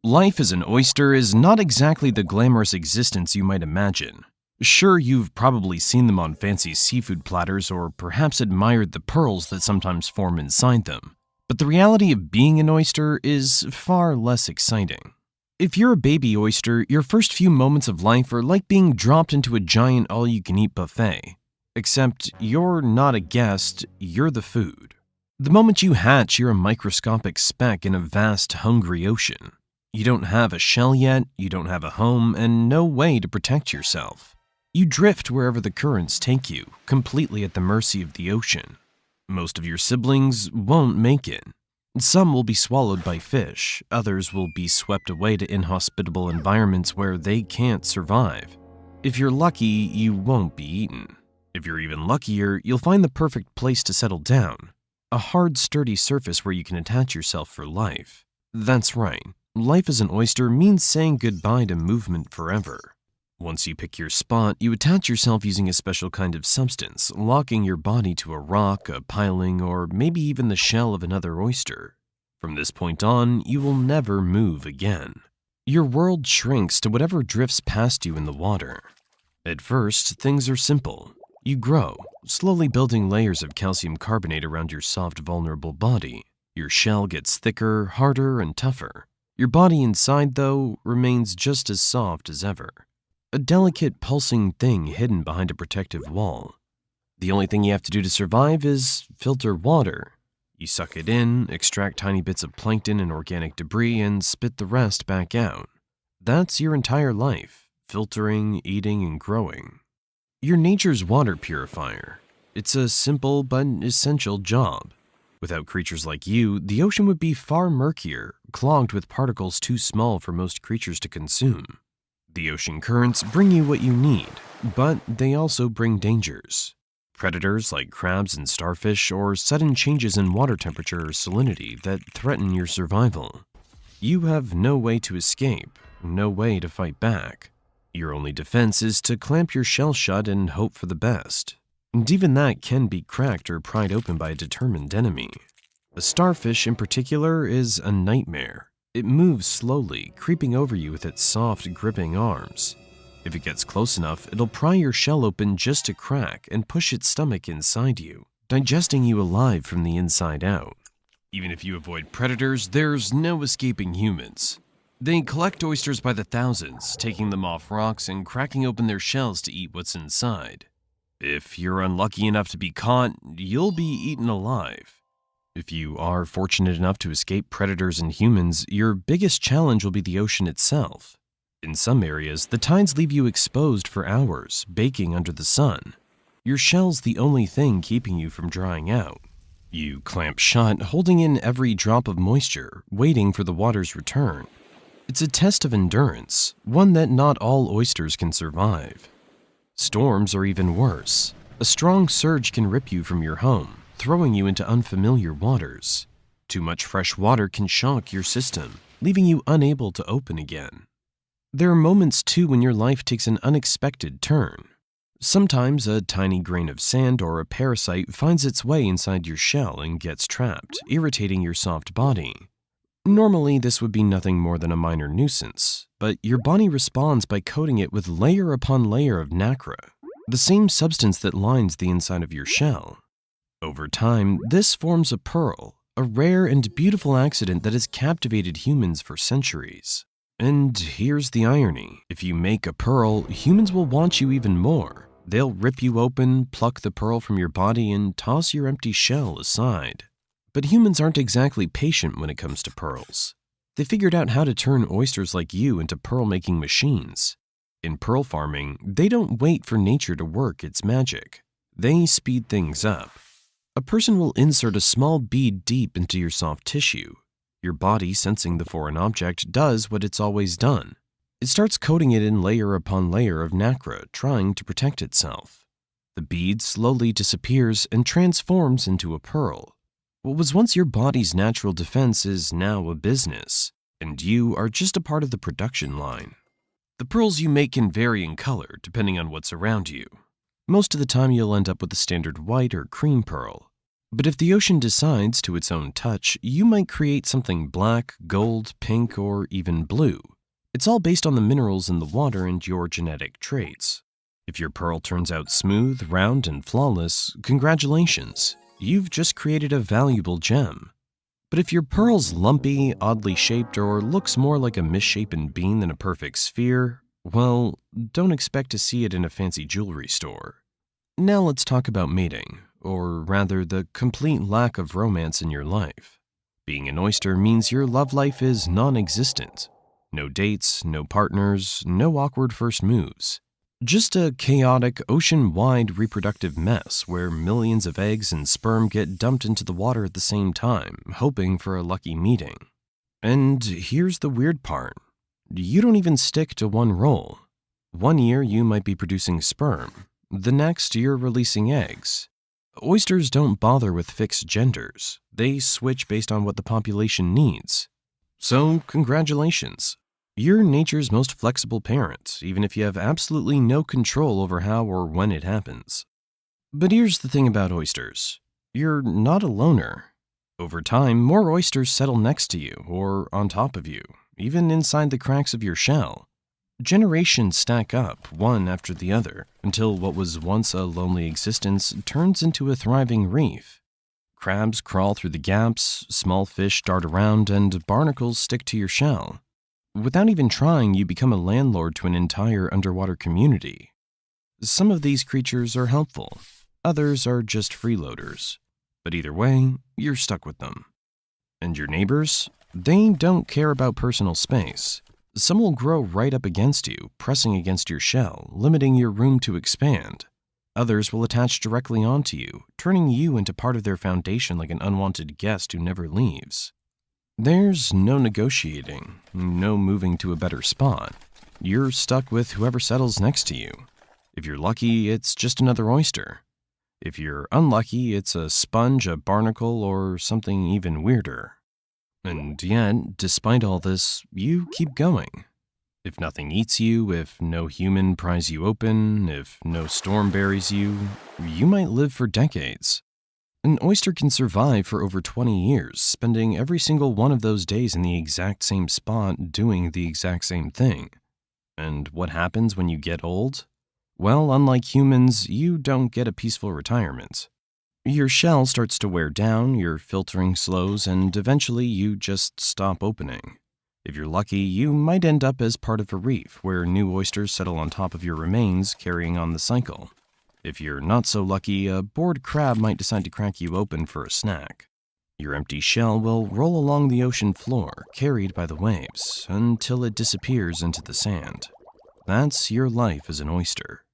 Life as an oyster is not exactly the glamorous existence you might imagine. Sure, you've probably seen them on fancy seafood platters or perhaps admired the pearls that sometimes form inside them. But the reality of being an oyster is far less exciting. If you're a baby oyster, your first few moments of life are like being dropped into a giant all-you-can-eat buffet. Except you're not a guest, you're the food. The moment you hatch, you're a microscopic speck in a vast, hungry ocean. You don't have a shell yet, you don't have a home, and no way to protect yourself. You drift wherever the currents take you, completely at the mercy of the ocean. Most of your siblings won't make it. Some will be swallowed by fish, others will be swept away to inhospitable environments where they can't survive. If you're lucky, you won't be eaten. If you're even luckier, you'll find the perfect place to settle down. A hard, sturdy surface where you can attach yourself for life. That's right. Life as an oyster means saying goodbye to movement forever. Once you pick your spot, you attach yourself using a special kind of substance, locking your body to a rock, a piling, or maybe even the shell of another oyster. From this point on, you will never move again. Your world shrinks to whatever drifts past you in the water. At first, things are simple. You grow, slowly building layers of calcium carbonate around your soft, vulnerable body. Your shell gets thicker, harder, and tougher. Your body inside, though, remains just as soft as ever. A delicate, pulsing thing hidden behind a protective wall. The only thing you have to do to survive is filter water. You suck it in, extract tiny bits of plankton and organic debris, and spit the rest back out. That's your entire life, filtering, eating, and growing. You're nature's water purifier. It's a simple but essential job. Without creatures like you, the ocean would be far murkier, clogged with particles too small for most creatures to consume. The ocean currents bring you what you need, but they also bring dangers. Predators like crabs and starfish, or sudden changes in water temperature or salinity that threaten your survival. You have no way to escape, no way to fight back. Your only defense is to clamp your shell shut and hope for the best. And even that can be cracked or pried open by a determined enemy. A starfish in particular is a nightmare. It moves slowly, creeping over you with its soft, gripping arms. If it gets close enough, it'll pry your shell open just a crack and push its stomach inside you, digesting you alive from the inside out. Even if you avoid predators, there's no escaping humans. They collect oysters by the thousands, taking them off rocks and cracking open their shells to eat what's inside. If you're unlucky enough to be caught, you'll be eaten alive. If you are fortunate enough to escape predators and humans, your biggest challenge will be the ocean itself. In some areas, the tides leave you exposed for hours, baking under the sun. Your shell's the only thing keeping you from drying out. You clamp shut, holding in every drop of moisture, waiting for the water's return. It's a test of endurance, one that not all oysters can survive. Storms are even worse. A strong surge can rip you from your home, throwing you into unfamiliar waters. Too much fresh water can shock your system, leaving you unable to open again. There are moments, too, when your life takes an unexpected turn. Sometimes a tiny grain of sand or a parasite finds its way inside your shell and gets trapped, irritating your soft body. Normally, this would be nothing more than a minor nuisance, but your body responds by coating it with layer upon layer of nacre, the same substance that lines the inside of your shell. Over time, this forms a pearl, a rare and beautiful accident that has captivated humans for centuries. And here's the irony. If you make a pearl, humans will want you even more. They'll rip you open, pluck the pearl from your body, and toss your empty shell aside. But humans aren't exactly patient when it comes to pearls. They figured out how to turn oysters like you into pearl-making machines. In pearl farming, they don't wait for nature to work its magic. They speed things up. A person will insert a small bead deep into your soft tissue. Your body, sensing the foreign object, does what it's always done. It starts coating it in layer upon layer of nacre, trying to protect itself. The bead slowly disappears and transforms into a pearl. What was once your body's natural defense is now a business, and you are just a part of the production line. The pearls you make can vary in color depending on what's around you. Most of the time you'll end up with a standard white or cream pearl, But if the ocean decides to its own touch, you might create something black, gold, pink, or even blue. It's all based on the minerals in the water and your genetic traits. If your pearl turns out smooth, round, and flawless, congratulations, you've just created a valuable gem. But if your pearl's lumpy, oddly shaped, or looks more like a misshapen bean than a perfect sphere, well, don't expect to see it in a fancy jewelry store. Now let's talk about mating, or rather the complete lack of romance in your life. Being an oyster means your love life is non-existent. No dates, no partners, no awkward first moves. Just a chaotic, ocean-wide reproductive mess where millions of eggs and sperm get dumped into the water at the same time, hoping for a lucky meeting. And here's the weird part. You don't even stick to one role. One year you might be producing sperm. The next you're releasing eggs. Oysters don't bother with fixed genders. They switch based on what the population needs. So, congratulations. You're nature's most flexible parent, even if you have absolutely no control over how or when it happens. But here's the thing about oysters. You're not a loner. Over time, more oysters settle next to you or on top of you, even inside the cracks of your shell. Generations stack up, one after the other, until what was once a lonely existence turns into a thriving reef. Crabs crawl through the gaps, small fish dart around, and barnacles stick to your shell. Without even trying, you become a landlord to an entire underwater community. Some of these creatures are helpful, others are just freeloaders. But either way, you're stuck with them. And your neighbors? They don't care about personal space. Some will grow right up against you, pressing against your shell, limiting your room to expand. Others will attach directly onto you, turning you into part of their foundation like an unwanted guest who never leaves. There's no negotiating, no moving to a better spot. You're stuck with whoever settles next to you. If you're lucky, it's just another oyster. If you're unlucky, it's a sponge, a barnacle, or something even weirder. And yet, despite all this, you keep going. If nothing eats you, if no human pries you open, if no storm buries you, you might live for decades. An oyster can survive for over 20 years, spending every single one of those days in the exact same spot doing the exact same thing. And what happens when you get old? Well, unlike humans, you don't get a peaceful retirement. Your shell starts to wear down, your filtering slows, and eventually you just stop opening. If you're lucky, you might end up as part of a reef where new oysters settle on top of your remains, carrying on the cycle. If you're not so lucky, a bored crab might decide to crack you open for a snack. Your empty shell will roll along the ocean floor, carried by the waves, until it disappears into the sand. That's your life as an oyster.